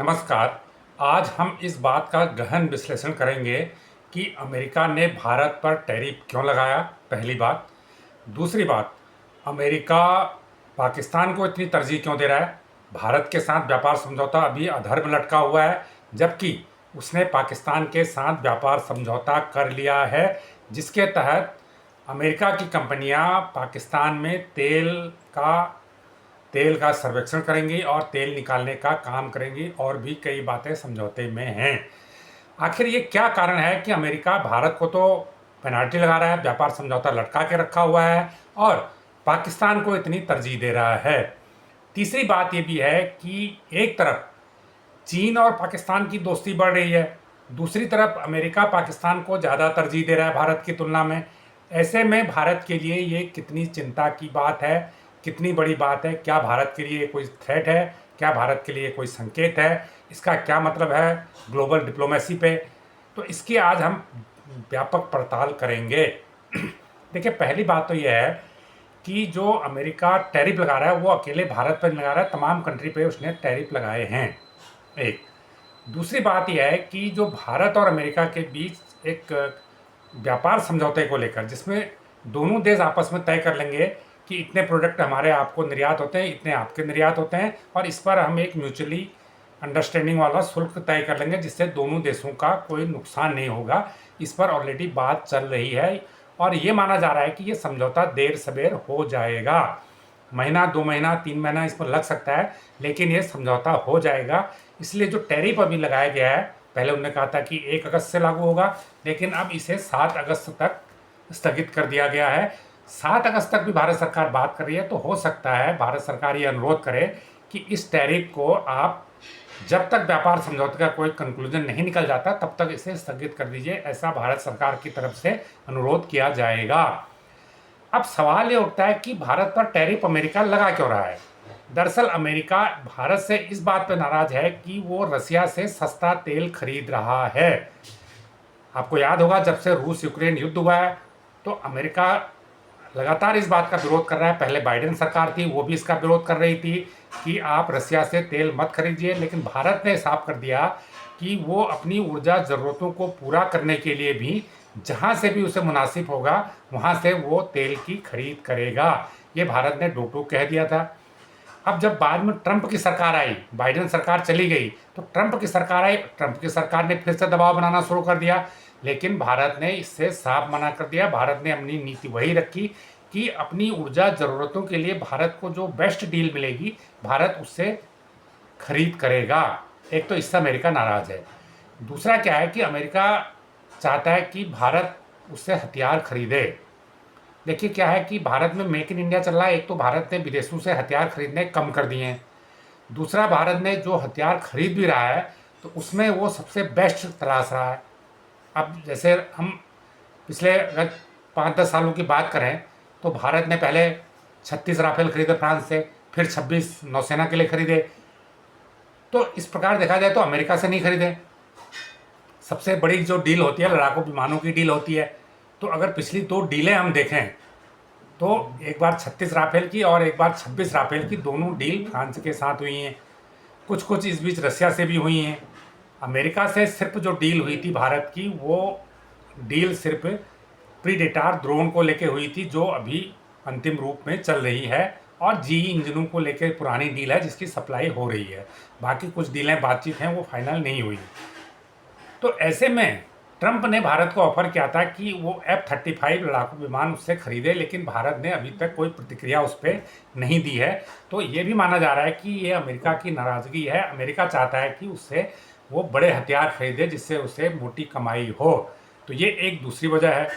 नमस्कार। आज हम इस बात का गहन विश्लेषण करेंगे कि अमेरिका ने भारत पर टैरिफ क्यों लगाया, पहली बात। दूसरी बात, अमेरिका पाकिस्तान को इतनी तरजीह क्यों दे रहा है। भारत के साथ व्यापार समझौता अभी अधर में लटका हुआ है, जबकि उसने पाकिस्तान के साथ व्यापार समझौता कर लिया है, जिसके तहत अमेरिका की कंपनियां पाकिस्तान में तेल का सर्वेक्षण करेंगी और तेल निकालने का काम करेंगी, और भी कई बातें समझौते में हैं। आखिर ये क्या कारण है कि अमेरिका भारत को तो पेनाल्टी लगा रहा है, व्यापार समझौता लटका के रखा हुआ है, और पाकिस्तान को इतनी तरजीह दे रहा है। तीसरी बात ये भी है कि एक तरफ चीन और पाकिस्तान की दोस्ती बढ़ रही है, दूसरी तरफ अमेरिका पाकिस्तान को ज़्यादा तरजीह दे रहा है भारत की तुलना में। ऐसे में भारत के लिए ये कितनी चिंता की बात है, कितनी बड़ी बात है, क्या भारत के लिए कोई थ्रेट है, क्या भारत के लिए कोई संकेत है, इसका क्या मतलब है ग्लोबल डिप्लोमेसी पे, तो इसकी आज हम व्यापक पड़ताल करेंगे। देखिए, पहली बात तो यह है कि जो अमेरिका टैरिफ लगा रहा है वो अकेले भारत पर नहीं लगा रहा है, तमाम कंट्री पे उसने टैरिफ लगाए हैं। एक दूसरी बात यह है कि जो भारत और अमेरिका के बीच एक व्यापार समझौते को लेकर, जिसमें दोनों देश आपस में तय कर लेंगे कि इतने प्रोडक्ट हमारे आपको निर्यात होते हैं, इतने आपके निर्यात होते हैं, और इस पर हम एक म्यूचुअली अंडरस्टैंडिंग वाला शुल्क तय कर लेंगे, जिससे दोनों देशों का कोई नुकसान नहीं होगा। इस पर ऑलरेडी बात चल रही है और ये माना जा रहा है कि ये समझौता देर सवेर हो जाएगा। महीना, 2 महीना, 3 महीना इसमें लग सकता है, लेकिन ये समझौता हो जाएगा। इसलिए जो टैरिफ अभी लगाया गया है, पहले उन्होंने कहा था कि 1 अगस्त से लागू होगा, लेकिन अब इसे 7 अगस्त तक स्थगित कर दिया गया है। 7 अगस्त तक भी भारत सरकार बात कर रही है, तो हो सकता है भारत सरकार ये अनुरोध करे कि इस टैरिफ को आप जब तक व्यापार समझौते का कोई कंक्लूजन नहीं निकल जाता तब तक इसे स्थगित कर दीजिए, ऐसा भारत सरकार की तरफ से अनुरोध किया जाएगा। अब सवाल ये उठता है कि भारत पर टैरिफ अमेरिका लगा क्यों रहा है। दरअसल अमेरिका भारत से इस बात पर नाराज है कि वो रसिया से सस्ता तेल खरीद रहा है। आपको याद होगा, जब से रूस यूक्रेन युद्ध हुआ है तो अमेरिका लगातार इस बात का विरोध कर रहा है। पहले बाइडेन सरकार थी, वो भी इसका विरोध कर रही थी कि आप रसिया से तेल मत खरीदिए, लेकिन भारत ने साफ कर दिया कि वो अपनी ऊर्जा ज़रूरतों को पूरा करने के लिए भी जहाँ से भी उसे मुनासिब होगा वहाँ से वो तेल की खरीद करेगा। ये भारत ने टोटो कह दिया था। अब जब बाद में ट्रंप की सरकार आई, बाइडेन सरकार चली गई, तो ट्रंप की सरकार आई, ट्रंप की सरकार ने फिर से दबाव बनाना शुरू कर दिया, लेकिन भारत ने इससे साफ मना कर दिया। भारत ने अपनी नीति वही रखी कि अपनी ऊर्जा ज़रूरतों के लिए भारत को जो बेस्ट डील मिलेगी भारत उससे खरीद करेगा। एक तो इससे अमेरिका नाराज़ है। दूसरा क्या है कि अमेरिका चाहता है कि भारत उससे हथियार खरीदे। देखिए क्या है कि भारत में मेक इन इंडिया चल रहा है। एक तो भारत ने विदेशों से हथियार खरीदने कम कर दिए हैं, दूसरा भारत ने जो हथियार खरीद भी रहा है तो उसमें वो सबसे बेस्ट तलाश रहा है। अब जैसे हम पिछले अगर 5-10 सालों की बात करें तो भारत ने पहले 36 राफेल खरीदे फ्रांस से, फिर 26 नौसेना के लिए खरीदे। तो इस प्रकार देखा जाए तो अमेरिका से नहीं खरीदे। सबसे बड़ी जो डील होती है लड़ाकू विमानों की डील होती है। तो अगर पिछली 2 डीलें हम देखें तो एक बार 36 राफेल की और एक बार 26 राफेल की, दोनों डील फ्रांस के साथ हुई हैं। कुछ इस बीच रसिया से भी हुई हैं। अमेरिका से सिर्फ जो डील हुई थी भारत की, वो डील सिर्फ प्रीडेटर ड्रोन को लेके हुई थी, जो अभी अंतिम रूप में चल रही है, और जी इंजनों को लेके पुरानी डील है जिसकी सप्लाई हो रही है। बाकी कुछ डीलें बातचीत हैं, वो फाइनल नहीं हुई। तो ऐसे में ट्रंप ने भारत को ऑफर किया था कि वो F-35 लड़ाकू विमान उससे खरीदे, लेकिन भारत ने अभी तक कोई प्रतिक्रिया उस पर नहीं दी है। तो ये भी माना जा रहा है कि ये अमेरिका की नाराज़गी है। अमेरिका चाहता है कि उससे वो बड़े हथियार खरीदे जिससे उसे मोटी कमाई हो। तो ये एक दूसरी वजह है।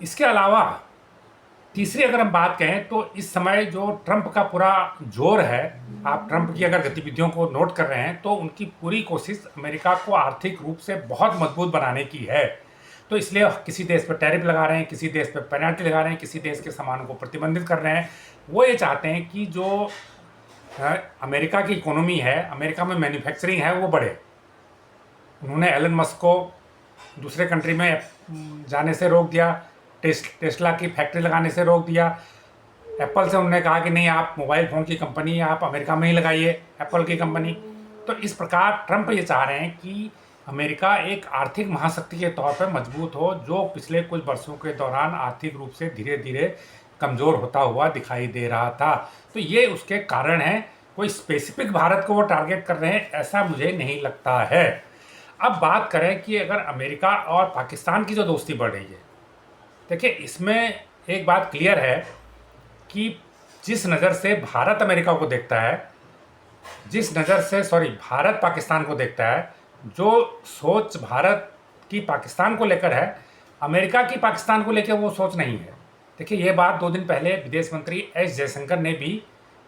इसके अलावा तीसरी अगर हम बात कहें तो इस समय जो ट्रंप का पूरा जोर है, आप ट्रंप की अगर गतिविधियों को नोट कर रहे हैं तो उनकी पूरी कोशिश अमेरिका को आर्थिक रूप से बहुत मजबूत बनाने की है। तो इसलिए किसी देश पर टैरिफ लगा रहे हैं, किसी देश पर पेनल्टी लगा रहे हैं, किसी देश के सामानों को प्रतिबंधित कर रहे हैं। वो ये चाहते हैं कि जो अमेरिका की इकोनॉमी है, अमेरिका में मैन्युफैक्चरिंग है, वो बढ़े। उन्होंने एलन मस्क को दूसरे कंट्री में जाने से रोक दिया, टेस्ला की फैक्ट्री लगाने से रोक दिया। एप्पल से उन्होंने कहा कि नहीं, आप मोबाइल फ़ोन की कंपनी आप अमेरिका में ही लगाइए, एप्पल की कंपनी। तो इस प्रकार ट्रंप ये चाह रहे हैं कि अमेरिका एक आर्थिक महाशक्ति के तौर पर मजबूत हो, जो पिछले कुछ वर्षों के दौरान आर्थिक रूप से धीरे धीरे कमज़ोर होता हुआ दिखाई दे रहा था। तो ये उसके कारण हैं। कोई स्पेसिफिक भारत को वो टारगेट कर रहे हैं ऐसा मुझे नहीं लगता है। अब बात करें कि अगर अमेरिका और पाकिस्तान की जो दोस्ती बढ़ रही है, देखिए इसमें एक बात क्लियर है कि जिस नज़र से भारत अमेरिका को देखता है, भारत पाकिस्तान को देखता है, जो सोच भारत की पाकिस्तान को लेकर है, अमेरिका की पाकिस्तान को लेकर वो सोच नहीं है। देखिए ये बात 2 दिन पहले विदेश मंत्री एस जयशंकर ने भी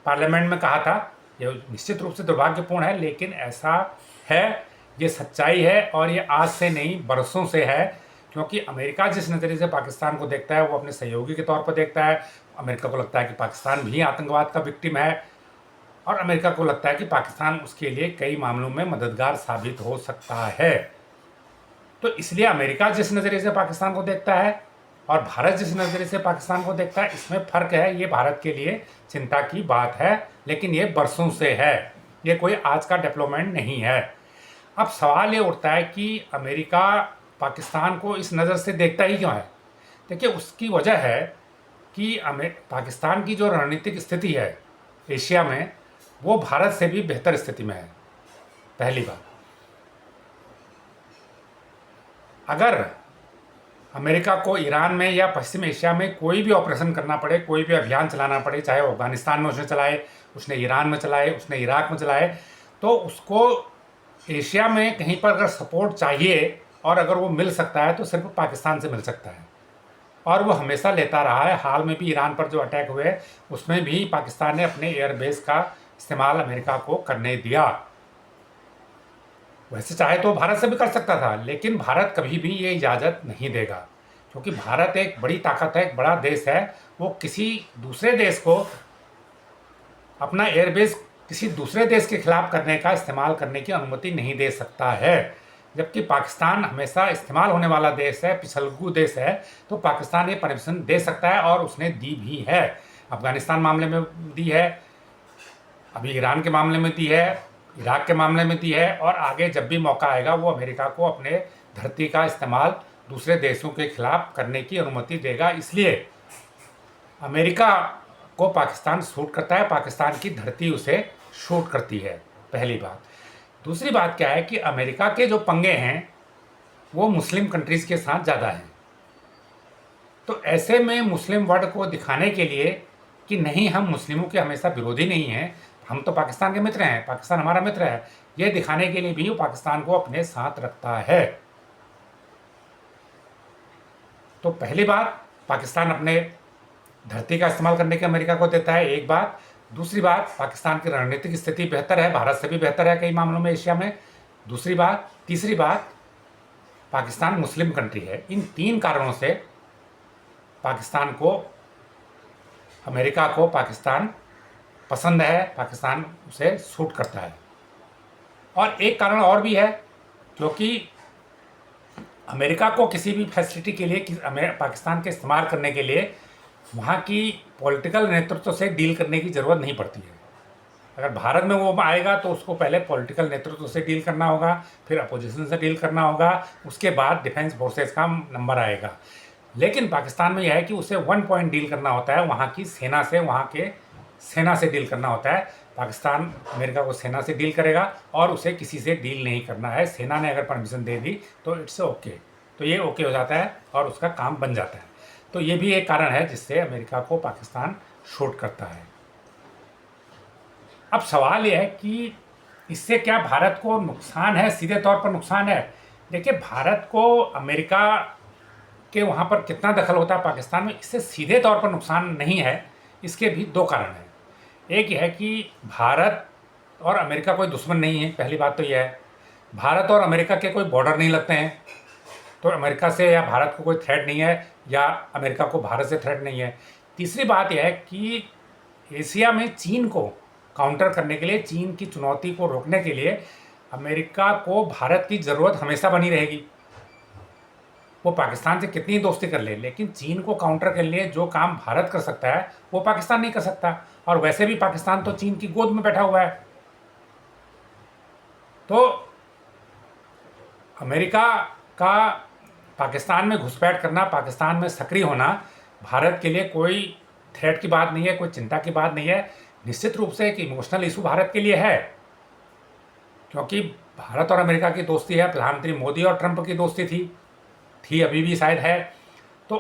पार्लियामेंट में कहा था। ये निश्चित रूप से दुर्भाग्यपूर्ण है, लेकिन ऐसा है, ये सच्चाई है और ये आज से नहीं बरसों से है। क्योंकि अमेरिका जिस नज़रिए से पाकिस्तान को देखता है वो अपने सहयोगी के तौर पर देखता है। अमेरिका को लगता है कि पाकिस्तान भी आतंकवाद का विक्टिम है और अमेरिका को लगता है कि पाकिस्तान उसके लिए कई मामलों में मददगार साबित हो सकता है। तो इसलिए अमेरिका जिस नज़रिए से पाकिस्तान को देखता है और भारत जिस नज़रिए से पाकिस्तान को देखता है, इसमें फ़र्क है। ये भारत के लिए चिंता की बात है, लेकिन ये बरसों से है, ये कोई आज का डेवलपमेंट नहीं है। अब सवाल ये उठता है कि अमेरिका पाकिस्तान को इस नज़र से देखता ही क्यों है। देखिए उसकी वजह है कि पाकिस्तान की जो रणनीतिक स्थिति है एशिया में, वो भारत से भी बेहतर स्थिति में है। पहली बात, अगर अमेरिका को ईरान में या पश्चिम एशिया में कोई भी ऑपरेशन करना पड़े, कोई भी अभियान चलाना पड़े, चाहे वो अफगानिस्तान में उसने चलाए, उसने ईरान में चलाए, उसने इराक में चलाए, तो उसको एशिया में कहीं पर अगर सपोर्ट चाहिए और अगर वो मिल सकता है तो सिर्फ पाकिस्तान से मिल सकता है, और वो हमेशा लेता रहा है। हाल में भी ईरान पर जो अटैक हुए उसमें भी पाकिस्तान ने अपने एयरबेस का इस्तेमाल अमेरिका को करने दिया। वैसे चाहे तो भारत से भी कर सकता था, लेकिन भारत कभी भी ये इजाज़त नहीं देगा, क्योंकि भारत एक बड़ी ताकत है, एक बड़ा देश है। वो किसी दूसरे देश को अपना एयरबेस किसी दूसरे देश के खिलाफ करने का इस्तेमाल करने की अनुमति नहीं दे सकता है। जबकि पाकिस्तान हमेशा इस्तेमाल होने वाला देश है, पिछलगू देश है, तो पाकिस्तान ये परमिशन दे सकता है और उसने दी भी है। अफगानिस्तान मामले में दी है, अभी ईरान के मामले में दी है, इराक के मामले में दी है, और आगे जब भी मौका आएगा वो अमेरिका को अपने धरती का इस्तेमाल दूसरे देशों के खिलाफ करने की अनुमति देगा। इसलिए अमेरिका को पाकिस्तान शूट करता है, पाकिस्तान की धरती उसे शूट करती है, पहली बात। दूसरी बात क्या है कि अमेरिका के जो पंगे हैं वो मुस्लिम कंट्रीज़ के साथ ज़्यादा हैं। तो ऐसे में मुस्लिम वर्ल्ड को दिखाने के लिए कि नहीं, हम मुस्लिमों के हमेशा विरोधी नहीं हैं, हम तो पाकिस्तान के मित्र हैं, पाकिस्तान हमारा मित्र है, ये दिखाने के लिए भी वो पाकिस्तान को अपने साथ रखता है। तो पहली बात, पाकिस्तान अपने धरती का इस्तेमाल करने की अमेरिका को देता है, एक बात। दूसरी बात, पाकिस्तान की रणनीतिक स्थिति बेहतर है, भारत से भी बेहतर है कई मामलों में एशिया में, दूसरी बात। तीसरी बात, पाकिस्तान मुस्लिम कंट्री है। इन 3 कारणों से पाकिस्तान को, अमेरिका को पाकिस्तान पसंद है, पाकिस्तान उसे सूट करता है। और एक कारण और भी है, क्योंकि अमेरिका को किसी भी फैसिलिटी के लिए पाकिस्तान के इस्तेमाल करने के लिए वहाँ की पॉलिटिकल नेतृत्व से डील करने की ज़रूरत नहीं पड़ती है। अगर भारत में वो आएगा तो उसको पहले पॉलिटिकल नेतृत्व से डील करना होगा, फिर अपोजिशन से डील करना होगा, उसके बाद डिफेंस फोर्सेस का नंबर आएगा। लेकिन पाकिस्तान में यह है कि उसे 1 पॉइंट डील करना होता है, वहाँ की सेना से, वहाँ के सेना से डील करना होता है। पाकिस्तान अमेरिका को सेना से डील करेगा और उसे किसी से डील नहीं करना है। सेना ने अगर परमिशन दे दी तो इट्स ओके, तो ये ओके हो जाता है और उसका काम बन जाता है। तो ये भी एक कारण है जिससे अमेरिका को पाकिस्तान शूट करता है। अब सवाल ये है कि इससे क्या भारत को नुकसान है, सीधे तौर पर नुकसान है। देखिए, भारत को अमेरिका के वहाँ पर कितना दखल होता है पाकिस्तान में, इससे सीधे तौर पर नुकसान नहीं है। इसके भी 2 कारण हैं। एक यह है कि भारत और अमेरिका कोई दुश्मन नहीं है, पहली बात तो यह है। भारत और अमेरिका के कोई बॉर्डर नहीं लगते हैं, तो अमेरिका से या भारत को कोई थ्रेट नहीं है या अमेरिका को भारत से थ्रेट नहीं है। तीसरी बात यह है कि एशिया में चीन को काउंटर करने के लिए, चीन की चुनौती को रोकने के लिए अमेरिका को भारत की ज़रूरत हमेशा बनी रहेगी। वो पाकिस्तान से कितनी दोस्ती कर ले, लेकिन चीन को काउंटर के लिए जो काम भारत कर सकता है वो पाकिस्तान नहीं कर सकता। और वैसे भी पाकिस्तान तो चीन की गोद में बैठा हुआ है। तो अमेरिका का पाकिस्तान में घुसपैठ करना, पाकिस्तान में सक्रिय होना भारत के लिए कोई थ्रेट की बात नहीं है, कोई चिंता की बात नहीं है। निश्चित रूप से एक इमोशनल इशू भारत के लिए है, क्योंकि भारत और अमेरिका की दोस्ती है, प्रधानमंत्री मोदी और ट्रंप की दोस्ती थी, अभी भी शायद है। तो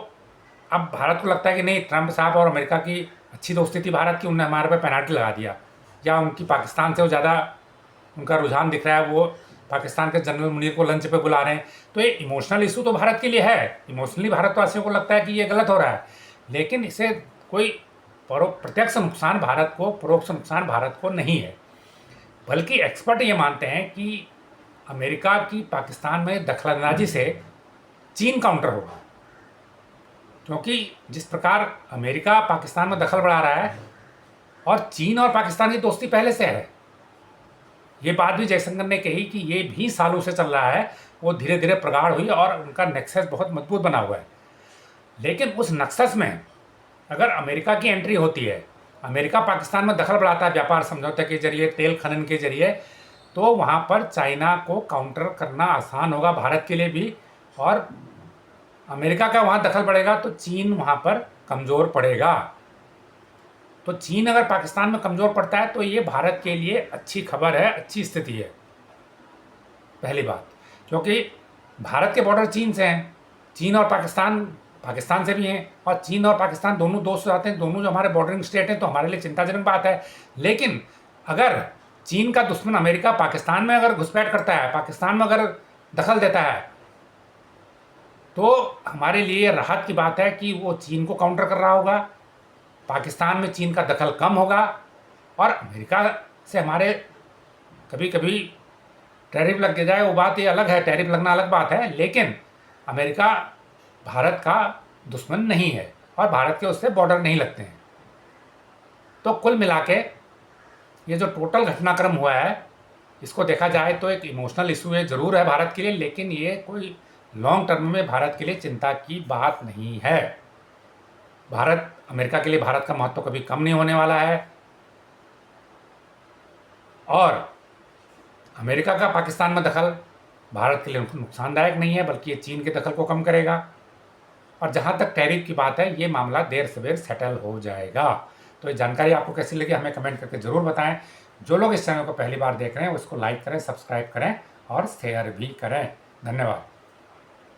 अब भारत को लगता है कि नहीं, ट्रंप साहब और अमेरिका की अच्छी दोस्ती थी भारत की, उनने हमारे पे पेनल्टी लगा दिया, या उनकी पाकिस्तान से वो ज़्यादा उनका रुझान दिख रहा है, वो पाकिस्तान के जनरल मुनीर को लंच पे बुला रहे हैं। तो ये इमोशनल इशू तो भारत के लिए है, इमोशनली भारतवासियों को लगता है कि ये गलत हो रहा है, लेकिन इससे कोई प्रत्यक्ष नुकसान भारत को, परोक्ष नुकसान भारत को नहीं है। बल्कि एक्सपर्ट ये मानते हैं कि अमेरिका की पाकिस्तान में दखलंदाजी से चीन काउंटर होगा, क्योंकि जिस प्रकार अमेरिका पाकिस्तान में दखल बढ़ा रहा है और चीन और पाकिस्तान की दोस्ती पहले से है, ये बात भी जयशंकर ने कही कि ये भी सालों से चल रहा है, वो धीरे धीरे प्रगाढ़ हुई और उनका नेक्सस बहुत मजबूत बना हुआ है। लेकिन उस नेक्सस में अगर अमेरिका की एंट्री होती है, अमेरिका पाकिस्तान में दखल बढ़ाता है व्यापार समझौते के जरिए, तेल खनन के जरिए, तो वहाँ पर चाइना को काउंटर करना आसान होगा भारत के लिए भी, और अमेरिका का वहाँ दखल बढ़ेगा तो चीन वहाँ पर कमज़ोर पड़ेगा। तो चीन अगर पाकिस्तान में कमज़ोर पड़ता है तो ये भारत के लिए अच्छी खबर है, अच्छी स्थिति है, पहली बात, क्योंकि भारत के बॉर्डर चीन से हैं, चीन और पाकिस्तान से भी हैं, और चीन और पाकिस्तान दोनों दोस्त जाते हैं, दोनों जो हमारे बॉर्डरिंग स्टेट हैं, तो हमारे लिए चिंताजनक बात है। लेकिन अगर चीन का दुश्मन अमेरिका पाकिस्तान में अगर घुसपैठ करता है, पाकिस्तान में अगर दखल देता है, तो हमारे लिए राहत की बात है कि वो चीन को काउंटर कर रहा होगा, पाकिस्तान में चीन का दखल कम होगा, और अमेरिका से हमारे कभी कभी टैरिफ लग जाए, वो बात ये अलग है, टैरिफ लगना अलग बात है, लेकिन अमेरिका भारत का दुश्मन नहीं है और भारत के उससे बॉर्डर नहीं लगते हैं। तो कुल मिला के ये जो टोटल घटनाक्रम हुआ है, इसको देखा जाए तो एक इमोशनल इशू है, ज़रूर है भारत के लिए, लेकिन ये कोई लॉन्ग टर्म में भारत के लिए चिंता की बात नहीं है। अमेरिका के लिए भारत का महत्व कभी कम नहीं होने वाला है, और अमेरिका का पाकिस्तान में दखल भारत के लिए नुकसानदायक नहीं है, बल्कि ये चीन के दखल को कम करेगा। और जहाँ तक टैरिफ की बात है, ये मामला देर सवेर सेटल हो जाएगा। तो ये जानकारी आपको कैसी लगी हमें कमेंट करके ज़रूर बताएं। जो लोग इस चैनल को पहली बार देख रहे हैं उसको लाइक करें, सब्सक्राइब करें और शेयर भी करें। धन्यवाद।